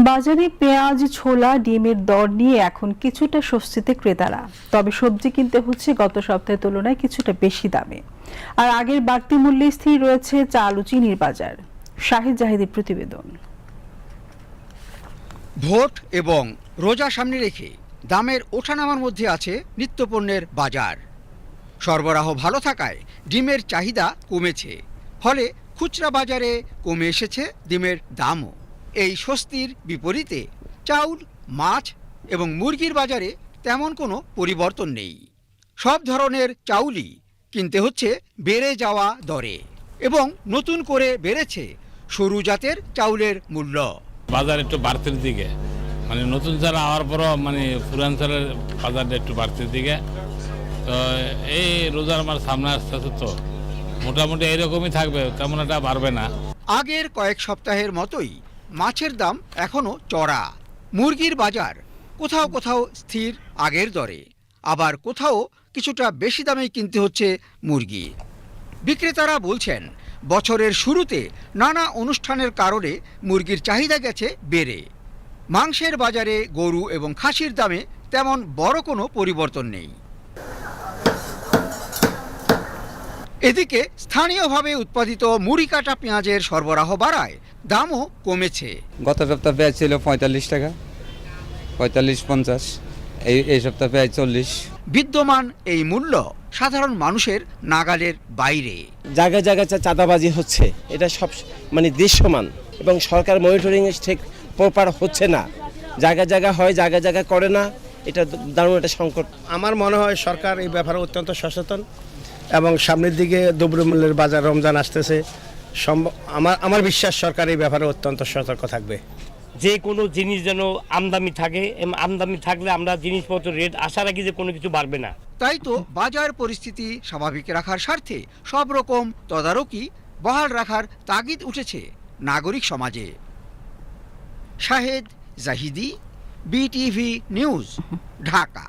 বাজারে পেঁয়াজ, ছোলা, ডিমের দর নিয়ে এখন কিছুটা স্বস্তিতে ক্রেতারা। তবে সবজি কিনতে হচ্ছে গত সপ্তাহের তুলনায় কিছুটা বেশি দামে। আর আগের বাড়তি মূল্যে স্থির রয়েছে চাল ও চিনির বাজার। শাহিদ জাহিদের প্রতিবেদন। ভোট এবং রোজা সামনে রেখে দামের ওঠানামার মধ্যে আছে নিত্যপণ্যের বাজার। সরবরাহ ভালো থাকায় ডিমের চাহিদা কমেছে, ফলে খুচরা বাজারে কমে এসেছে ডিমের দামও। এই স্বস্তির বিপরীতে চাউল, মাছ এবং মুরগির বাজারে তেমন কোনো পরিবর্তন নেই। সব ধরনের চাউলই কিনতে হচ্ছে বেড়ে যাওয়া দরে, এবং নতুন করে বেড়েছে সরু জাতের চাউলের মূল্য। বাজার একটু বাড়তির দিকে, মানে নতুন চাল আওয়ার পরও মানে পুরান চালের বাজারটা একটু বাড়তির দিকে। তো এই রোজার মাস সামনে আসতেছে, তো মোটামুটি এইরকমই থাকবে, তেমন একটা বাড়বে না। আগের কয়েক সপ্তাহের মতোই মাছের দাম এখনও চড়া। মুরগির বাজার কোথাও কোথাও স্থির আগের দরে, আবার কোথাও কিছুটা বেশি দামে কিনতে হচ্ছে মুরগি। বিক্রেতারা বলছেন, বছরের শুরুতে নানা অনুষ্ঠানের কারণে মুরগির চাহিদা গেছে বেড়ে। মাংসের বাজারে গরু এবং খাসির দামে তেমন বড় কোনো পরিবর্তন নেই। এদিকে স্থানীয়ভাবে উৎপাদিত মুড়ি কাটা পেঁয়াজের সরবরাহ বাড়ায় দামও কমেছে। গত সপ্তাহ পেঁয়াজ ছিল ৪৫ টাকা, ৪৫-৫০, এই সপ্তাহ পেঁয়াজ ৪০। বিদ্যমান এই মূল্য সাধারণ মানুষের নাগালের বাইরে। জায়গায় জায়গায় চাঁদাবাজি হচ্ছে, এটা সব মানে দৃশ্যমান, এবং সরকার মনিটরিং ঠিক প্রপার হচ্ছে না। জায়গা জায়গা হয়, জায়গা জায়গা করে না, এটা দারুণ একটা সংকট। আমার মনে হয় সরকার এই ব্যাপারে অত্যন্ত সচেতন, এবং সামনের দিকে দ্রব্যমূল্যের বাজার রমজান আসতেছে, আমার বিশ্বাস সরকার এই ব্যাপারে অত্যন্ত সতর্ক থাকবে। যে কোনো জিনিস যেন আমদানি থাকে, আমদানি থাকলে আমরা জিনিসপত্র রেট আশা রাখি যে কোনো কিছু বাড়বে না। তাই তো বাজার পরিস্থিতি স্বাভাবিক রাখার স্বার্থে সব রকম তদারকি বহাল রাখার তাগিদ উঠেছে নাগরিক সমাজে। Shahed Zahidi, BTV news, Dhaka.